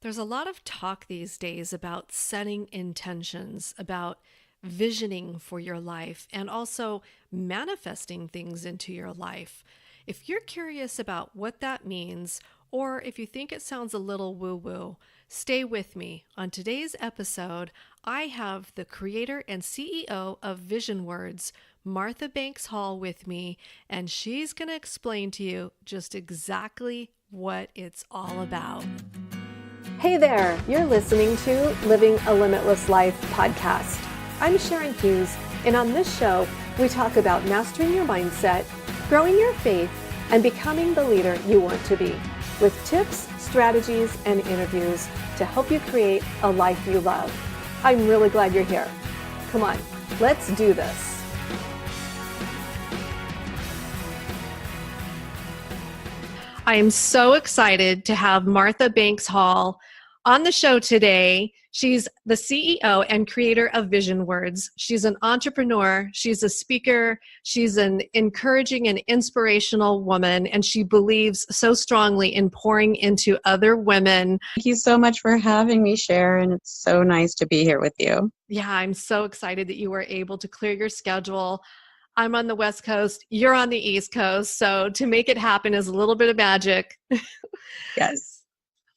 There's a lot of talk these days about setting intentions, about visioning for your life, and also manifesting things into your life. If you're curious about what that means, or if you think it sounds a little woo woo, stay with me. On today's episode, I have the creator and CEO of Vision Words, Martha Banks Hall, with me, and she's going to explain to you just exactly what it's all about. Hey there, you're listening to Living a Limitless Life podcast. I'm Sharon Hughes, and on this show, we talk about mastering your mindset, growing your faith, and becoming the leader you want to be, with tips, strategies, and interviews to help you create a life you love. I'm really glad you're here. Come on, let's do this. I am so excited to have Martha Banks Hall on the show today. She's the CEO and creator of Vision Words. She's an entrepreneur. She's a speaker. She's an encouraging and inspirational woman, and she believes so strongly in pouring into other women. Thank you so much for having me, Sharon. It's so nice to be here with you. Yeah, I'm so excited that you were able to clear your schedule. I'm on the West Coast, you're on the East Coast, so to make it happen is a little bit of magic. Yes.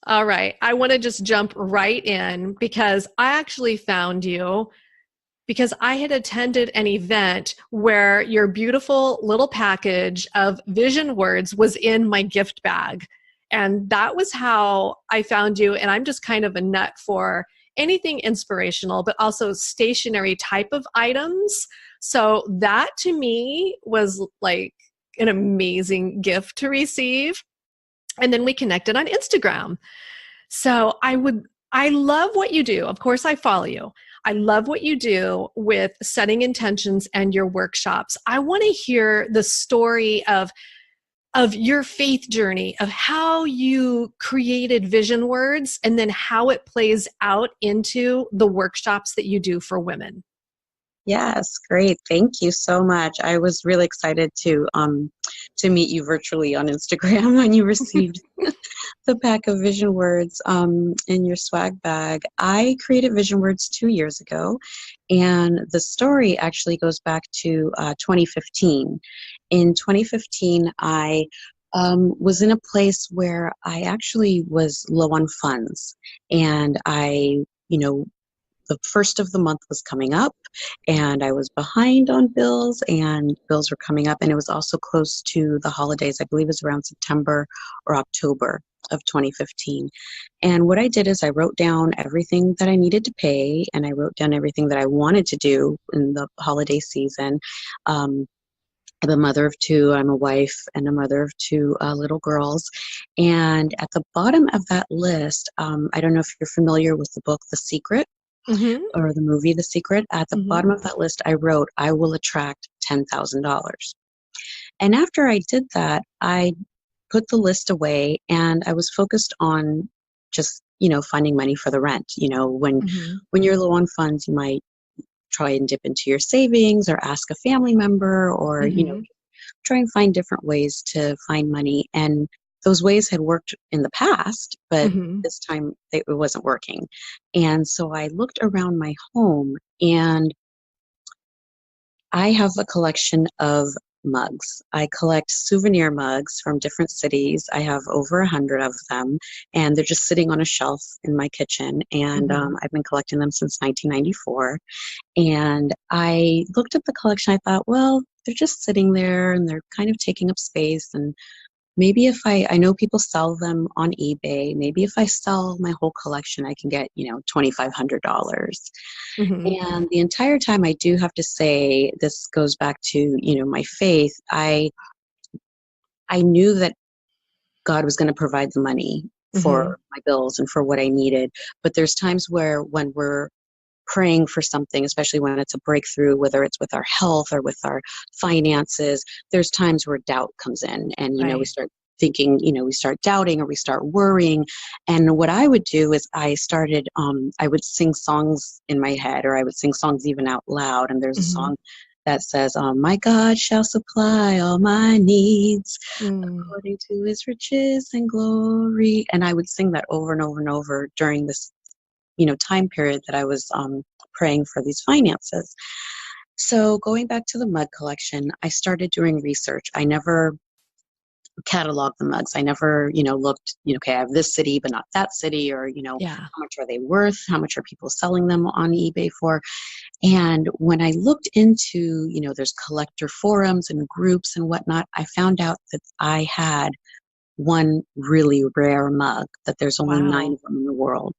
All right, I want to just jump right in because I actually found you because I had attended an event where your beautiful little package of Vision Words was in my gift bag. And that was how I found you. And I'm just kind of a nut for anything inspirational, but also stationary type of items. So that to me was like an amazing gift to receive. And then we connected on Instagram. So I love what you do. Of course, I follow you. I love what you do with setting intentions and your workshops. I want to hear the story of your faith journey, of how you created Vision Words and then how it plays out into the workshops that you do for women. Yes, great. Thank you so much. I was really excited to meet you virtually on Instagram when you received the pack of Vision Words in your swag bag. I created Vision Words 2 years ago, and the story actually goes back to 2015. In 2015, I was in a place where I actually was low on funds, and the first of the month was coming up, and I was behind on bills, and bills were coming up, and it was also close to the holidays. I believe it was around September or October of 2015. And what I did is I wrote down everything that I needed to pay, and I wrote down everything that I wanted to do in the holiday season. I'm a mother of two. I'm a wife and a mother of two little girls. And at the bottom of that list, I don't know if you're familiar with the book The Secret. Mm-hmm. Or the movie The Secret. At the Mm-hmm. bottom of that list, I wrote, I will attract $10,000. And after I did that, I put the list away, and I was focused on just, finding money for the rent. Mm-hmm. When you're low on funds, you might try and dip into your savings or ask a family member, or, Mm-hmm. try and find different ways to find money. And those ways had worked in the past, but Mm-hmm. this time it wasn't working. And so I looked around my home, and I have a collection of mugs. I collect souvenir mugs from different cities. I have over 100 of them, and they're just sitting on a shelf in my kitchen. And Mm-hmm. I've been collecting them since 1994. And I looked at the collection. I thought, well, they're just sitting there, and they're kind of taking up space. And maybe if I know people sell them on eBay, maybe if I sell my whole collection, I can get, $2,500. Mm-hmm. And the entire time, I do have to say, this goes back to, my faith. I knew that God was going to provide the money Mm-hmm. for my bills and for what I needed. But there's times where when we're praying for something, especially when it's a breakthrough, whether it's with our health or with our finances, there's times where doubt comes in, and, we Right. start thinking, we start doubting, or we start worrying. And what I would do is I would sing songs in my head, or I would sing songs even out loud. And there's a Mm-hmm. song that says, my God shall supply all my needs Mm. according to his riches and glory. And I would sing that over and over and over during this, time period that I was praying for these finances. So going back to the mug collection, I started doing research. I never cataloged the mugs. I never, looked, okay, I have this city, but not that city, or, Yeah. how much are they worth? How much are people selling them on eBay for? And when I looked into, there's collector forums and groups and whatnot, I found out that I had one really rare mug, that there's only 9 Wow. of them in the world.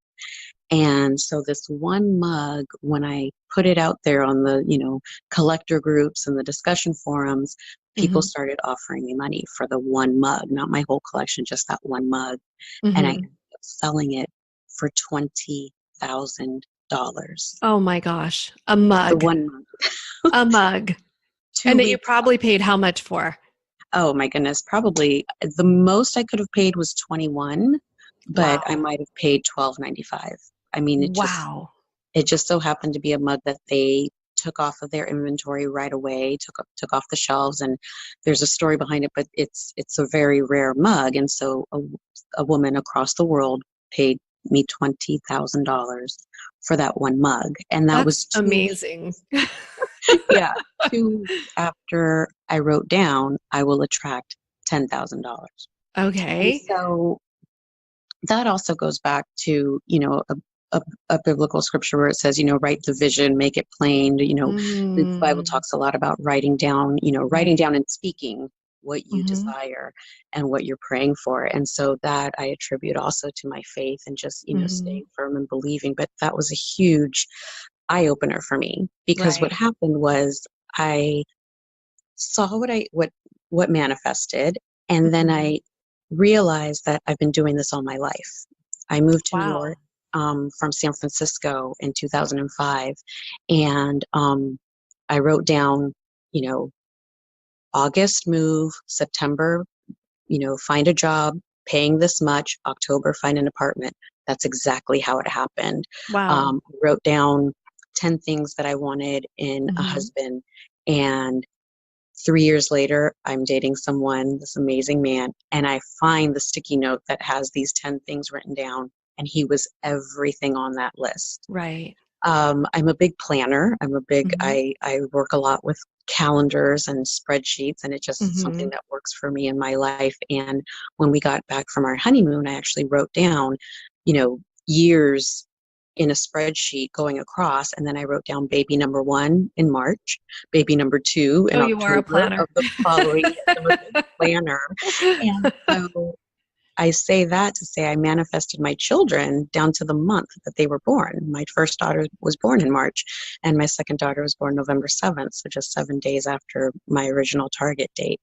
And so this one mug, when I put it out there on the, collector groups and the discussion forums, people Hmm. started offering me money for the one mug, not my whole collection, just that one mug. And I ended Hmm. up selling it for $20,000. Oh my gosh. A The mug. one mug. A mug. two And that you weeks. probably paid how much for? Oh my goodness, probably the most I could have paid was 21, but I Wow. might have paid 12.95. I mean, Wow. it just so happened to be a mug that they took off of their inventory right away, took off the shelves, and there's a story behind it, but it's a very rare mug, and so a woman across the world paid me $20,000 for that one mug, and that That's was 2 weeks. amazing. Yeah, 2 weeks after I wrote down, I will attract $10,000. And Okay. so that also goes back to, a, a biblical scripture where it says, write the vision, make it plain. The Bible Mm, talks a lot about writing right. down and speaking what you Hmm. desire and what you're praying for. And so that I attribute also to my faith and just, Hmm. staying firm and believing. But that was a huge eye opener for me, because what Right. happened was I saw what manifested, and then Hmm. I realized that I've been doing this all my life. I moved to New York Wow. from San Francisco in 2005, and I wrote down, you know, August move, September, find a job, paying this much, October find an apartment. That's exactly how it happened. Wow. I wrote down 10 things that I wanted in a Hmm. husband, and 3 years later, I'm dating someone, this amazing man, and I find the sticky note that has these 10 things written down, and he was everything on that list. Right. I'm a big planner. Hmm. I work a lot with calendars and spreadsheets, and it's just something Hmm. that works for me in my life. And when we got back from our honeymoon, I actually wrote down, years in a spreadsheet going across, and then I wrote down baby number 1 in March, baby number 2 Oh, in you are a October of planner. the following year. I'm a big planner. And so I say that to say I manifested my children down to the month that they were born. My first daughter was born in March, and my second daughter was born November 7th, so just 7 days after my original target date.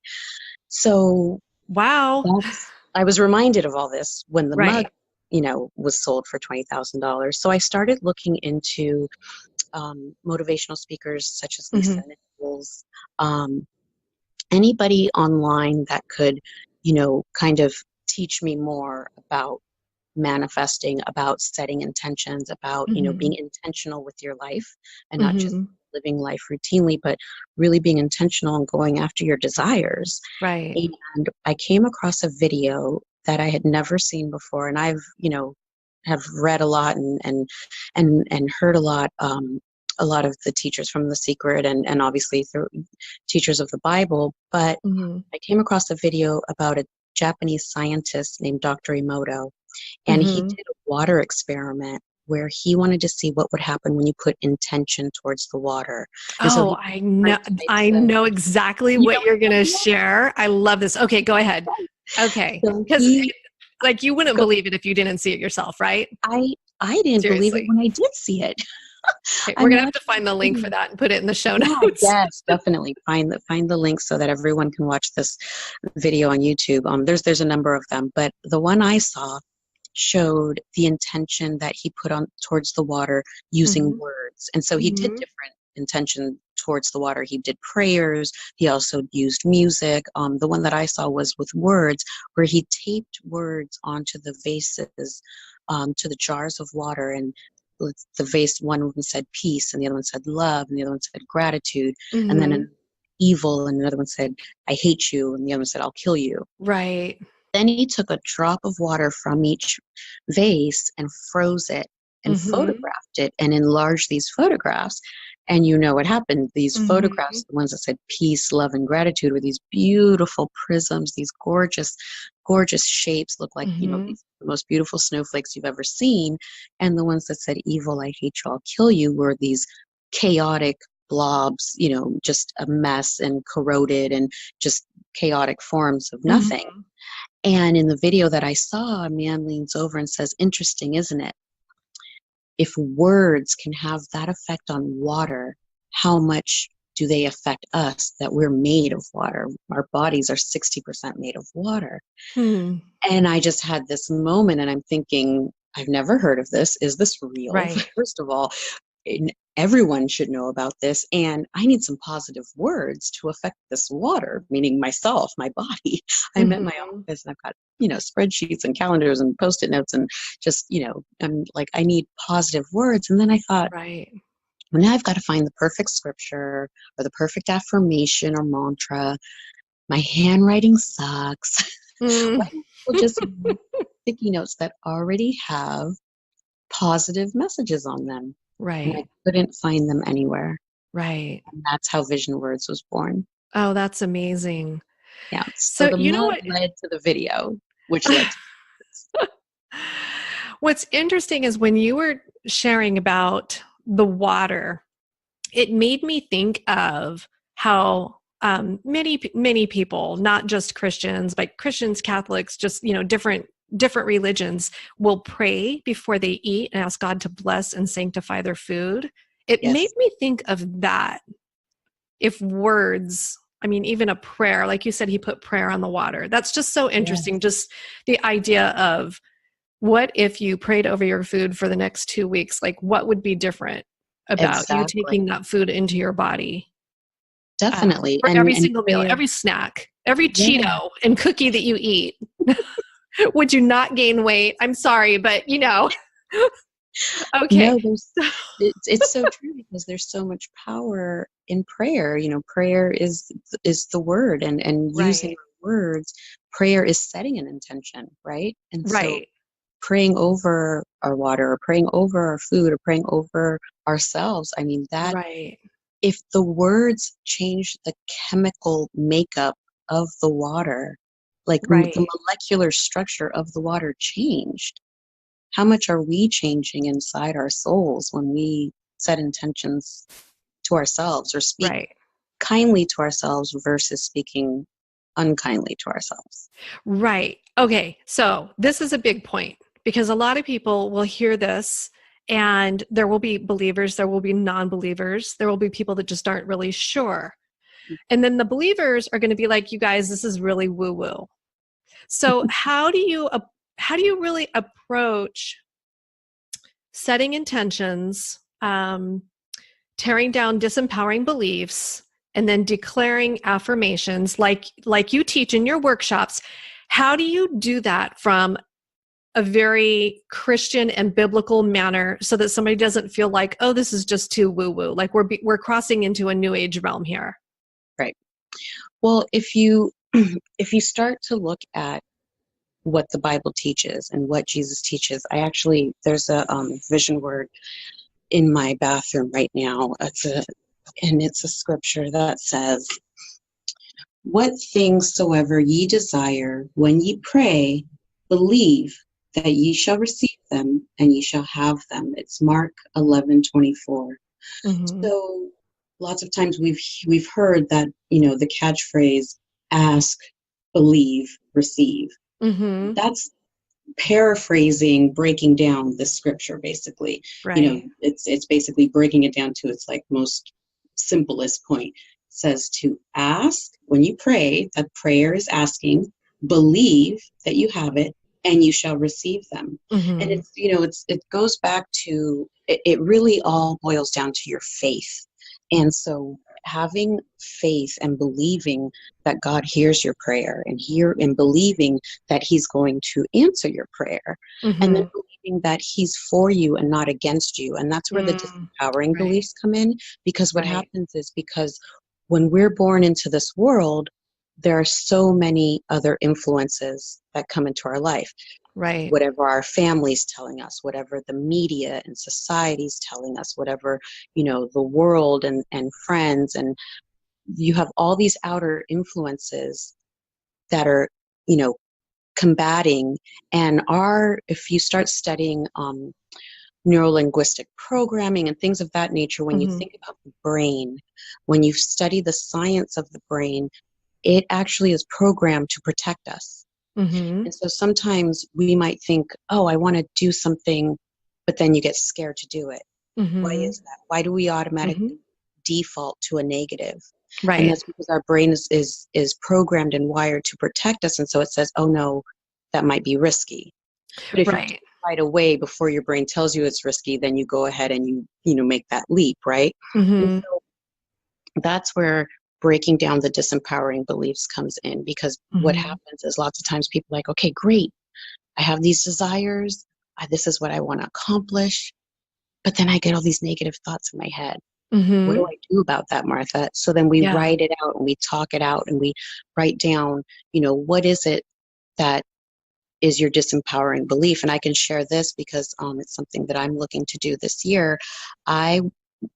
So Wow. I was reminded of all this when the mug, Right. was sold for $20,000. So I started looking into motivational speakers such as Lisa Hmm. Nichols, um, anybody online that could, kind of teach me more about manifesting, about setting intentions, about, being Hmm. intentional with your life and not just Hmm. living life routinely, but really being intentional and going after your desires. Right. And I came across a video that I had never seen before, and I've, have read a lot and heard a lot of the teachers from The Secret and obviously through teachers of the Bible. But Hmm. I came across a video about a Japanese scientist named Dr. Emoto, and he Hmm. did a water experiment where he wanted to see what would happen when you put intention towards the water. And so Oh, he I different know. types I of, know exactly you what know you're going to exactly what? share. I love this. Okay, go ahead. Okay. So Because he like you wouldn't go, believe it if you didn't see it yourself, right? I didn't believe it Seriously. when I did see it. Okay, we're I'm going to have to watching find this the link for video. that and put it in the show Yeah, notes. yes, definitely. Find the link so that everyone can watch this video on YouTube. There's a number of them, but the one I saw showed the intention that he put on towards the water using Hmm. words. And so he did Hmm. different intention towards the water. He did prayers. He also used music. The one that I saw was with words, where he taped words onto the vases, to the jars of water. And the vase, one of them said peace, and the other one said love, and the other one said gratitude, and then Mhm. evil, and another one said, I hate you, and the other one said, I'll kill you. Right. Then he took a drop of water from each vase and froze it and Mhm. photographed it and enlarged these photographs. And you know what happened? These Mhm. photographs, the ones that said peace, love, and gratitude, were these beautiful prisms, these gorgeous, gorgeous shapes, look like, Mhm. these the most beautiful snowflakes you've ever seen. And the ones that said evil, I hate you, I'll kill you, were these chaotic blobs, just a mess and corroded and just chaotic forms of nothing. Mhm. And in the video that I saw, a man leans over and says, interesting, isn't it? If words can have that effect on water, how much do they affect us that we're made of water? Our bodies are 60% made of water. Hmm. And I just had this moment and I'm thinking, I've never heard of this. Is this real? Right. First of all, everyone should know about this. And I need some positive words to affect this water, meaning myself, my body. I'm at my Mhm. office and I've got, spreadsheets and calendars and post-it notes and just, I'm like, I need positive words. And then I thought, Right. well, now I've got to find the perfect scripture or the perfect affirmation or mantra. My handwriting sucks. Why Mm. don't people just use sticky notes that already have positive messages on them? And I Right. couldn't find them anywhere. Right. And that's how Vision Words was born. Oh, that's amazing. Yeah. So So, the you know mud what? led to the video, which led to this. What's interesting is when you were sharing about the water, it made me think of how many people, not just Christians, but Christians, Catholics, just different religions, will pray before they eat and ask God to bless and sanctify their food. It made Yes. me think of that. If words, I mean, even a prayer, like you said, he put prayer on the water. That's just so interesting. Yes. Just the idea of what if you prayed over your food for the next 2 weeks? Like, what would be different about you Exactly. taking that food into your body Definitely. for every And single meal, prayer. every snack, every Yeah. Cheeto and cookie that you eat? Would you not gain weight? I'm sorry, but okay. No, it's so true because there's so much power in prayer. Prayer is the word, and using Right, words, prayer is setting an intention, right? And so right, praying over our water or praying over our food or praying over ourselves, I mean, that right, if the words change the chemical makeup of the water, like the right, molecular structure of the water changed, how much are we changing inside our souls when we set intentions to ourselves or speak right. kindly to ourselves versus speaking unkindly to ourselves? Right. Okay. So this is a big point because a lot of people will hear this, and there will be believers, there will be non believers, there will be people that just aren't really sure. And then the believers are going to be like, you guys, this is really woo woo. So how do you really approach setting intentions, tearing down disempowering beliefs, and then declaring affirmations like you teach in your workshops? How do you do that from a very Christian and biblical manner so that somebody doesn't feel like, oh, this is just too woo woo, like we're crossing into a new age realm here? Right. Well, if you if you start to look at what the Bible teaches and what Jesus teaches, there's a vision word in my bathroom right now. It's a scripture that says, "What things soever ye desire when ye pray, believe that ye shall receive them, and ye shall have them." It's Mark 11:24. Mm-hmm. So lots of times we've heard that, the catchphrase, ask, believe, receive. Mm-hmm. That's paraphrasing, breaking down the scripture basically. Right. It's basically breaking it down to its like most simplest point. It says to ask when you pray, that prayer is asking, believe that you have it, and you shall receive them. And Mm-hmm. it goes back to it really all boils down to your faith. And so having faith and believing that God hears your prayer and believing that he's going to answer your prayer, and then Mm-hmm. believing that he's for you and not against you. And that's where the Mm, disempowering right. beliefs come in, because what Right. happens is, because when we're born into this world, there are so many other influences that come into our life. Right. Whatever our family's telling us, whatever the media and society's telling us, whatever, the world and friends, and you have all these outer influences that are, you know, combating. And if you start studying neurolinguistic programming and things of that nature, when you Mm-hmm. think about the brain, when you study the science of the brain, it actually is programmed to protect us. Mm-hmm. And so sometimes we might think, oh, I want to do something, but then you get scared to do it. Why Mm-hmm. is that? Why do we Mm-hmm. automatically default to a negative? And Right. that's because our brain is programmed and wired to protect us. And so it says, oh no, that might be risky. But if you do Right. it right away before your brain tells you it's risky, then you go ahead and you make that leap, right? And Mm-hmm. so that's where breaking down the disempowering beliefs comes in, because what Mm-hmm. happens is lots of times people are like, okay, great, I have these desires. This is what I want to accomplish. But then I get all these negative thoughts in my head. What Mm-hmm. do I do about that, Martha? So then we Yeah. write it out and we talk it out and we write down, what is it that is your disempowering belief? And I can share this because it's something that I'm looking to do this year. I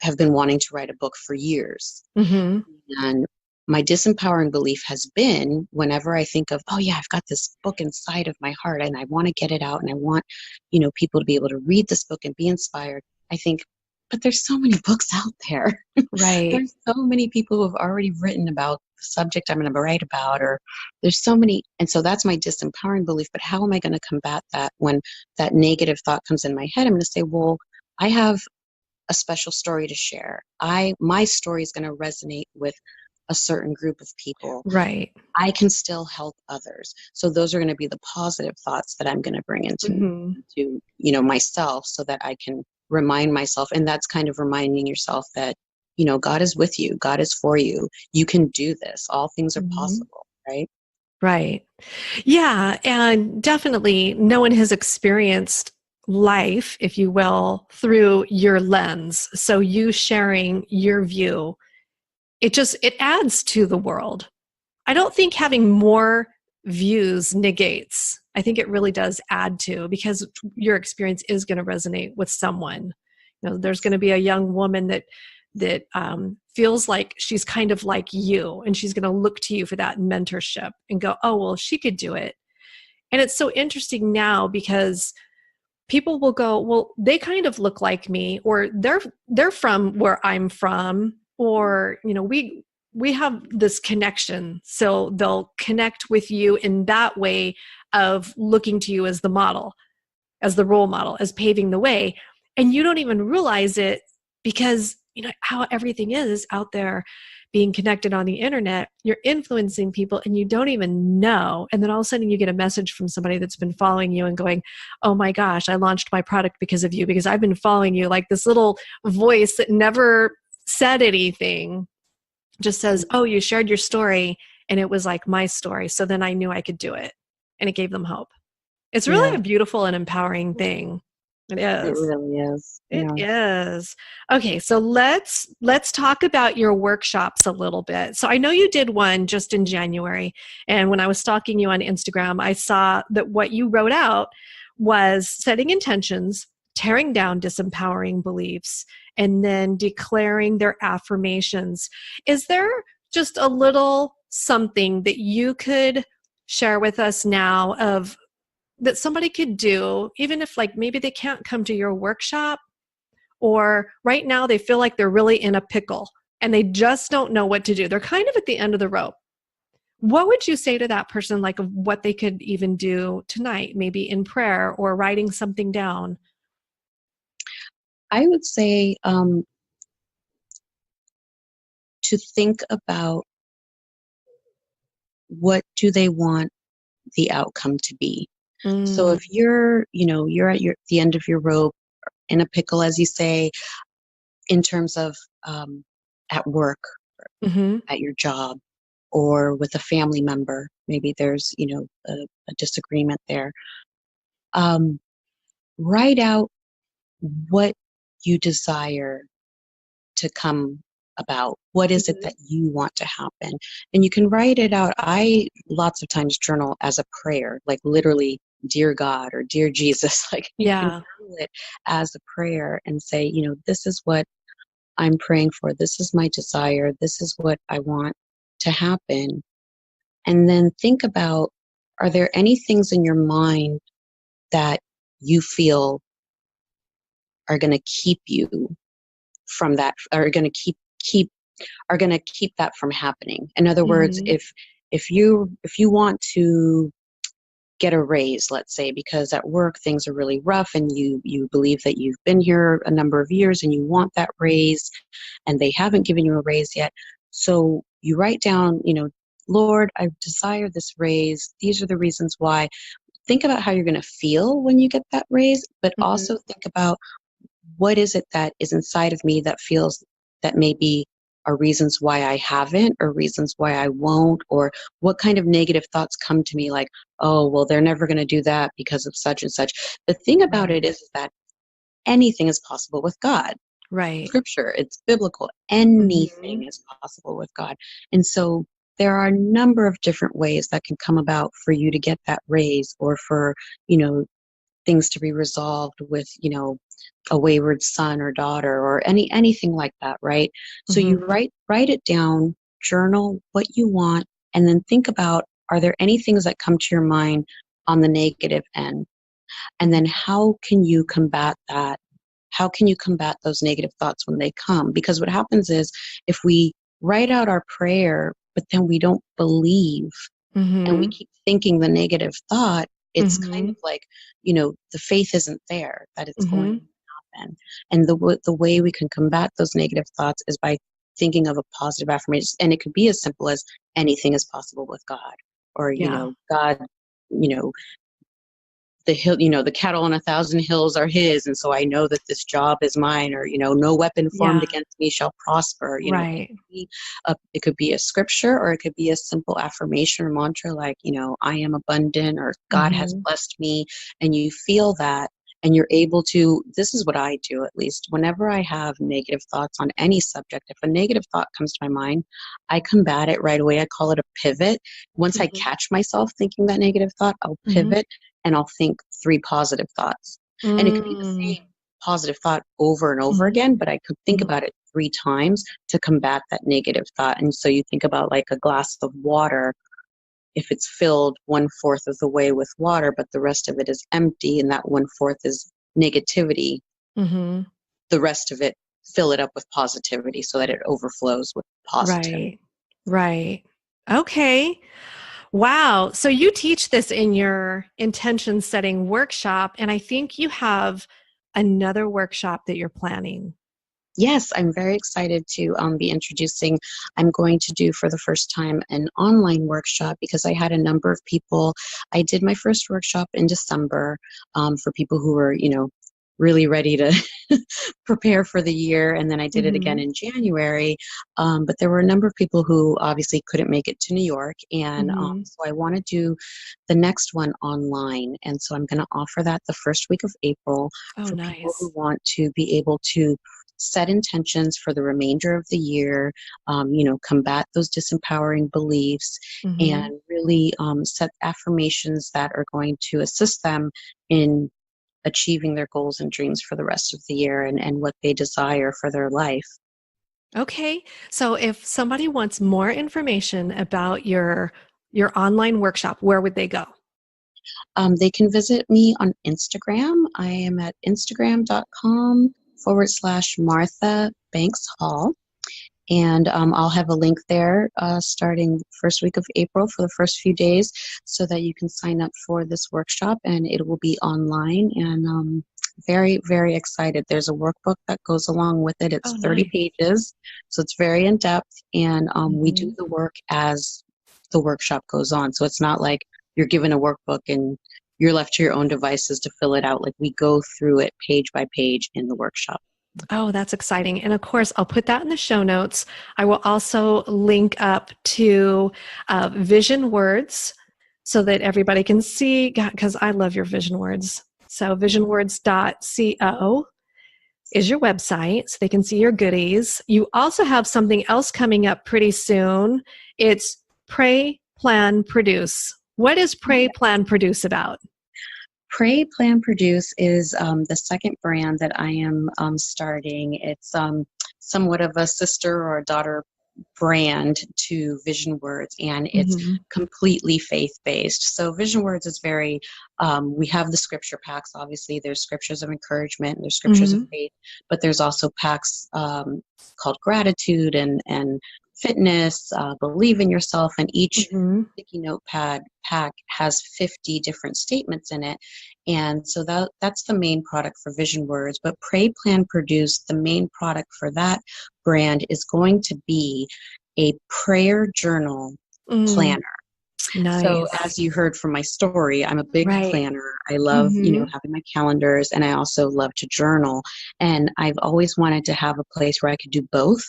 have been wanting to write a book for years. Mm-hmm. And my disempowering belief has been, whenever I think of, oh yeah, I've got this book inside of my heart and I want to get it out and I want, people to be able to read this book and be inspired. I think, but there's so many books out there. Right. There's so many people who have already written about the subject I'm going to write about, or there's so many. And so that's my disempowering belief. But how am I going to combat that when that negative thought comes in my head? I'm going to say, well, I have a special story to share. My story is going to resonate with a certain group of people. Right. I can still help others. So those are going to be the positive thoughts that I'm going to bring Mm-hmm. into myself, so that I can remind myself. And that's kind of reminding yourself that, God is with you. God is for you. You can do this. All things are Mm-hmm. possible, right? Right. Yeah. And definitely no one has experienced life, if you will, through your lens. So you sharing your view, it adds to the world. I don't think having more views negates. I think it really does add to, because your experience is going to resonate with someone. There's going to be a young woman that feels like she's kind of like you, and she's going to look to you for that mentorship and go, "Oh, well, she could do it." And it's so interesting now because people will go, "Well, they kind of look like me," or they're from where I'm from, or we have this connection, so they'll connect with you in that way of looking to you as the model, as the role model, as paving the way. And you don't even realize it, because how everything is out there being connected on the internet. You're influencing people and you don't even know. And then all of a sudden you get a message from somebody that's been following you and going, "Oh my gosh, I launched my product because of you, because I've been following you." Like this little voice that never said anything just says, "Oh, you shared your story." And it was like my story. So then I knew I could do it. And it gave them hope. It's really Yeah, a beautiful and empowering thing. It it is. really is. It Yeah. is. Okay, so let's talk about your workshops a little bit. So I know you did one just in January, and when I was stalking you on Instagram, I saw that what you wrote out was setting intentions, tearing down disempowering beliefs, and then declaring their affirmations. Is there just a little something that you could share with us now of that somebody could do, even if like maybe they can't come to your workshop, or right now they feel like they're really in a pickle and they just don't know what to do? They're kind of at the end of the rope. What would you say to that person, like of what they could even do tonight, maybe in prayer or writing something down? I would say to think about, what do they want the outcome to be. So Mm, if you're at the end of your rope, in a pickle, as you say, in terms of at work Mhm. at your job or with a family member. Maybe there's, a disagreement there. Um, write out what you desire to come about. What is it Mhm. that you want to happen? And you can write it out. I lots of times journal as a prayer, like literally, dear God or dear Jesus. Like you can Yeah. journal it as a prayer and say, this is what I'm praying for. This is my desire. This is what I want to happen. And then think about, are there any things in your mind that you feel are going to keep you from that, are going to keep that from happening? In other words, Mhm. if you want to get a raise, let's say, because at work things are really rough and you believe that you've been here a number of years and you want that raise and they haven't given you a raise yet. So you write down, Lord, I desire this raise. These are the reasons why. Think about how you're going to feel when you get that raise, but Mhm. also think about what is it that is inside of me that feels that maybe are reasons why I haven't or reasons why I won't, or what kind of negative thoughts come to me like, oh, well, they're never going to do that because of such and such. The thing about it Right. is that anything is possible with God. Right. Scripture, it's biblical. Anything Mhm. is possible with God. And so there are a number of different ways that can come about for you to get that raise or for, you know, things to be resolved with, a wayward son or daughter or anything like that, right? So you Mhm. write it down, journal what you want, and then think about, are there any things that come to your mind on the negative end? And then how can you combat that? How can you combat those negative thoughts when they come? Because what happens is if we write out our prayer, but then we don't believe and we Mhm. keep thinking the negative thought, it's kind of Mhm. like, the faith isn't there that it's going Mhm. to happen. And the way we can combat those negative thoughts is by thinking of a positive affirmation. And it could be as simple as anything is possible with God, or, Yeah. God, you know, the hill, the cattle on 1,000 hills are his, and so I know that this job is mine, or no weapon formed Yeah. against me shall prosper. Right. It could be a scripture, or it could be a simple affirmation or mantra, like I am abundant, or God has Mhm. blessed me, and you feel that, and you're able to. This is what I do, at least whenever I have negative thoughts on any subject. If a negative thought comes to my mind, I combat it right away. I call it a pivot. Once I Mhm. catch myself thinking that negative thought, I'll Mhm. pivot and I'll think three positive thoughts. And it could be the Mm. same positive thought over and over Mhm. again, but I could think Mhm. about it three times to combat that negative thought. And so you think about like a glass of water. If it's filled 1/4 of the way with water, but the rest of it is empty, and that 1/4 is negativity, Mhm. the rest of it, fill it up with positivity so that it overflows with positivity. Right. Right. Okay. Wow. So you teach this in your intention setting workshop, and I think you have another workshop that you're planning. Yes, I'm very excited to be introducing. I'm going to do for the first time an online workshop because I had a number of people. I did my first workshop in December for people who were, really ready to prepare for the year. And then I did it again Mhm. in January. But there were a number of people who obviously couldn't make it to New York. And Mhm. so I want to do the next one online. And so I'm going to offer that the first week of April Oh, for people who nice. want to be able to set intentions for the remainder of the year, combat those disempowering beliefs, Mhm. and really set affirmations that are going to assist them in achieving their goals and dreams for the rest of the year and what they desire for their life. Okay. So if somebody wants more information about your online workshop, where would they go? They can visit me on Instagram. I am at instagram.com/Martha Banks Hall. And I'll have a link there starting first week of April for the first few days so that you can sign up for this workshop, and it will be online. And very, very excited. There's a workbook that goes along with it. Oh, It's 30 nice. pages, so it's very in depth. And we do Mhm. the work as the workshop goes on. So it's not like you're given a workbook and you're left to your own devices to fill it out. Like we go through it page by page in the workshop. Oh, that's exciting. And of course, I'll put that in the show notes. I will also link up to Vision Words so that everybody can see, because I love your Vision Words. So visionwords.co is your website so they can see your goodies. You also have something else coming up pretty soon. It's Pray, Plan, Produce. What is Pray, Plan, Produce about? Pray, Plan, Produce is the second brand that I am starting. It's somewhat of a sister or a daughter brand to Vision Words, and it's Mm-hmm. completely faith-based. So Vision Words is very, we have the scripture packs. Obviously, there's scriptures of encouragement, there's scriptures of Mm-hmm. faith, but there's also packs called gratitude and fitness, believe in yourself, and each Mm-hmm. sticky notepad pack has 50 different statements in it. And so that's the main product for Vision Words. But Pray, Plan, Produce, the main product for that brand is going to be a prayer journal Mm, planner. So nice. as you heard from my story, I'm a big Right. planner. I love, Mm-hmm. having my calendars, and I also love to journal. And I've always wanted to have a place where I could do both.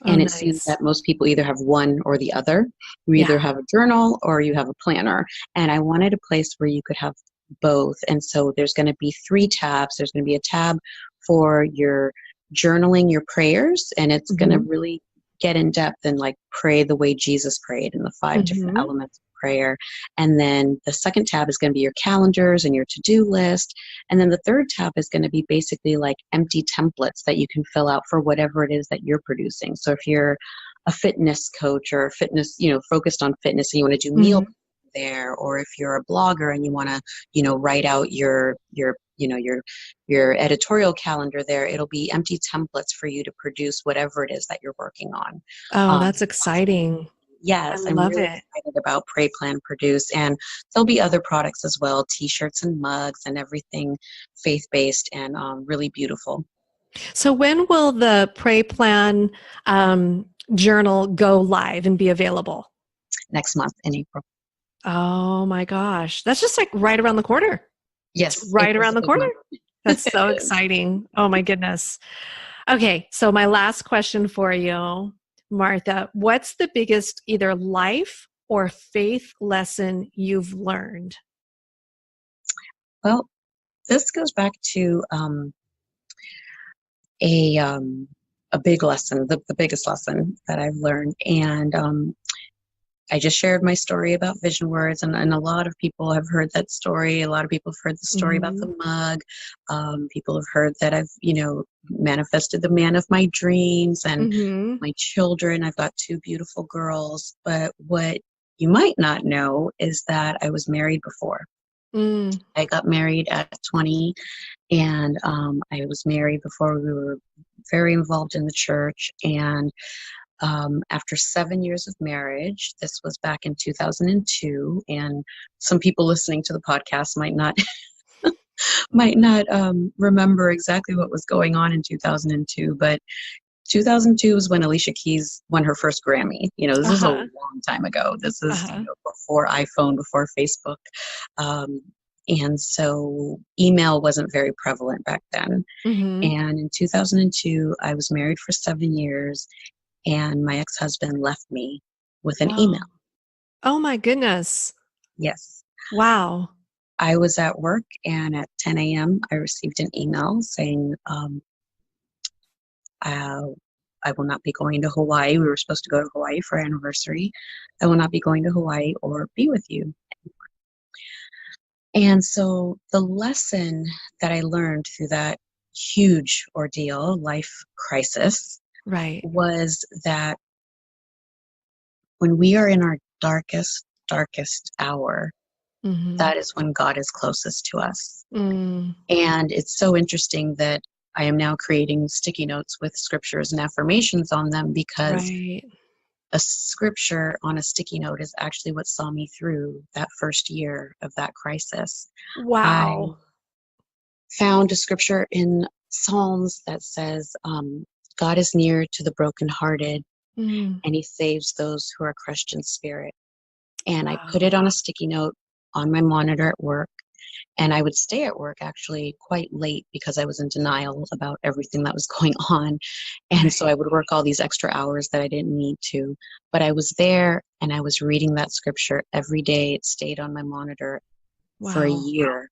Oh, And it seems nice. that most people either have one or the other. You Yeah. either have a journal or you have a planner. And I wanted a place where you could have both. And so there's going to be 3 tabs. There's going to be a tab for your journaling your prayers, and it's going to Mm-hmm. really get in depth and like pray the way Jesus prayed in the 5 different Mm-hmm. elements of prayer. And then the second tab is going to be your calendars and your to-do list. And then the third tab is going to be basically like empty templates that you can fill out for whatever it is that you're producing. So if you're a fitness coach or fitness, focused on fitness, and you want to do meal Mm-hmm. there, or if you're a blogger and you want to, write out your editorial calendar there, it'll be empty templates for you to produce whatever it is that you're working on. Oh, that's That's what, exciting. I yes, I'm love really it. excited about Pray, Plan, Produce, and there'll be other products as well, t-shirts and mugs and everything faith-based and really beautiful. So when will the Pray Plan journal go live and be available? Next month in April. Oh my gosh. That's just like right around the corner. It's Yes, right April's around a the big corner. month. That's so exciting. Oh my goodness. Okay, so my last question for you, Martha, what's the biggest either life or faith lesson you've learned? Well, this goes back to a um, a big lesson, the biggest lesson that I've learned. And I just shared my story about Vision Words, and a lot of people have heard that story. A lot of people have heard the story about Hmm. the mug. People have heard that I've, manifested the man of my dreams and Hmm. my children. I've got 2 beautiful girls. But what you might not know is that I was married before. Mm. I got married at 20, and I was married before we were very involved in the church. And after 7 years of marriage, this was back in 2002, and some people listening to the podcast might not remember exactly what was going on in 2002, but 2002 was when Alicia Keys won her first Grammy. This is a Uh-huh. long time ago. This is, Uh-huh. before iPhone, before Facebook. Um, and so email wasn't very prevalent back then. Hmm. And in 2002, I was married for 7 years, and my ex-husband left me with an email. Oh. Oh my goodness. Yes. Wow. I was at work, and at 10 a.m., I received an email saying, uh, I will not be going to Hawaii. We were supposed to go to Hawaii for our anniversary. I will not be going to Hawaii or be with you. And so the lesson that I learned through that huge ordeal, life crisis, Right. was that when we are in our darkest hour, Hmm. that is when God is closest to us. Mm. And it's so interesting that I am now creating sticky notes with scriptures and affirmations on them, because Right. a scripture on a sticky note is actually what saw me through that first year of that crisis. I Wow. found a scripture in Psalms that says, God is near to the brokenhearted, Mm. and he saves those who are crushed in spirit. And I put Wow. it on a sticky note on my monitor at work. And I would stay at work actually quite late because I was in denial about everything that was going on. And so Right. I would work all these extra hours that I didn't need to. But I was there and I was reading that scripture every day. It stayed on my monitor for a Wow. year.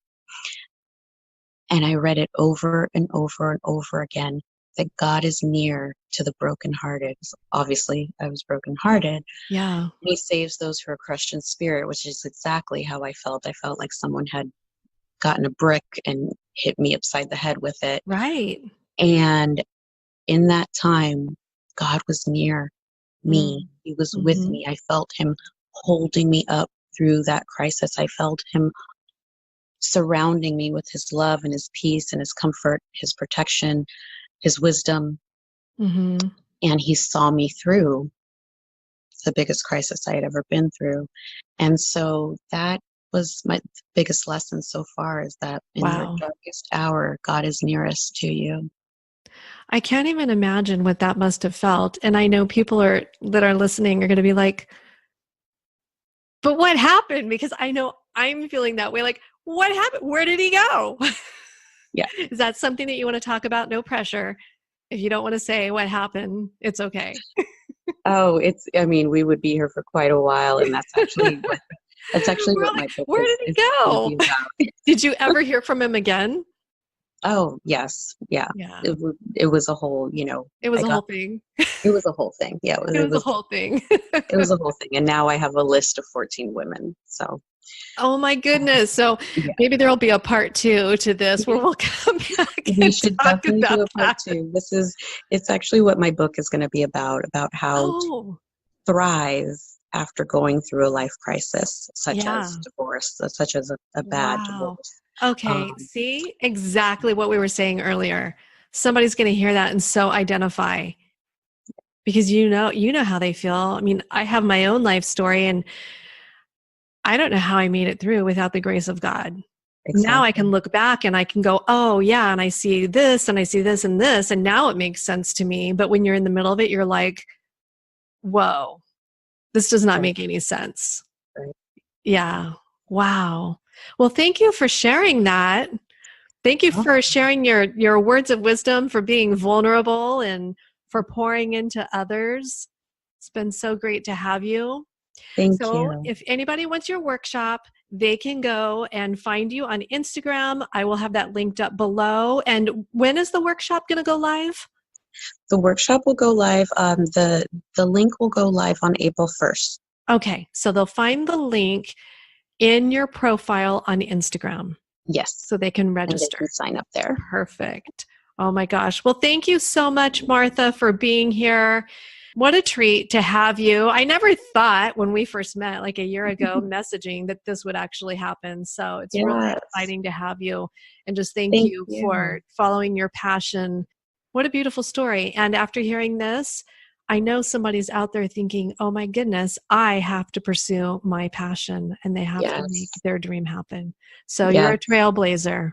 And I read it over and over and over again, that God is near to the brokenhearted. So obviously, I was brokenhearted. Yeah. He saves those who are crushed in spirit, which is exactly how I felt. I felt like someone had gotten a brick and hit me upside the head with it. Right. And in that time, God was near me. Mm. He was with Hmm. me. I felt him holding me up through that crisis. I felt him surrounding me with his love and his peace and his comfort, his protection, his wisdom. Hmm. And he saw me through the biggest crisis I had ever been through. And so that was my biggest lesson so far, is that in your Wow. darkest hour, God is nearest to you. I can't even imagine what that must have felt. And I know people are that are listening are going to be like, but what happened? Because I know I'm feeling that way. Like, what happened? Where did he go? Yeah. Is that something that you want to talk about? No pressure. If you don't want to say what happened, it's okay. Oh, I mean, we would be here for quite a while, and that's actually We're what like, my book where did he is going to go? be about. Did you ever hear from him again? Oh, yes. Yeah. Yeah, It was a whole, it was I a got whole thing. it was a whole thing. Yeah, It was a whole thing. it was a whole thing. And now I have a list of 14 women. So, Oh my goodness. So yeah. maybe there'll be a part two to this where we'll come back We and should talk definitely do about a part that. two. It's actually what my book is going to be about how to Oh, thrive after going through a life crisis, such yeah. as divorce, such as a bad Wow. divorce. Okay. Um, See, exactly what we were saying earlier. Somebody's going to hear that and so identify because you know how they feel. I mean, I have my own life story and I don't know how I made it through without the grace of God. Now I can exactly. look back and I can go, oh, yeah, and I see this and I see this and this, and now it makes sense to me. But when you're in the middle of it, you're like, whoa, this does not Right. make any sense. Right. Yeah. Wow. Well, thank you for sharing that. Thank you Well, for sharing your words of wisdom, for being vulnerable and for pouring into others. It's been so great to have you. thank So, you. if anybody wants your workshop, they can go and find you on Instagram. I will have that linked up below. And when is the workshop going to go live? The workshop will go live. The link will go live on April 1st. Okay, so they'll find the link in your profile on Instagram Yes, so they can and they register. can sign up there. Perfect. Oh my gosh. Well, thank you so much, Martha, for being here. What a treat to have you. I never thought when we first met, like a year ago, messaging that this would actually happen. So it's really Yes. exciting to have you. And just thank Thank you you. for following your passion. What a beautiful story. And after hearing this, I know somebody's out there thinking, oh my goodness, I have to pursue my passion and they have to make Yes. their dream happen. So you're Yes. a trailblazer.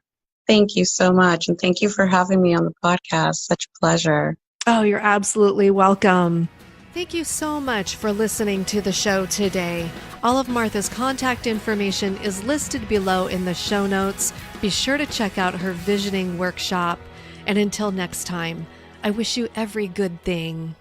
Thank you so much. And thank you for having me on the podcast. Such a pleasure. Oh, you're absolutely welcome. Thank you so much for listening to the show today. All of Martha's contact information is listed below in the show notes. Be sure to check out her visioning workshop. And until next time, I wish you every good thing.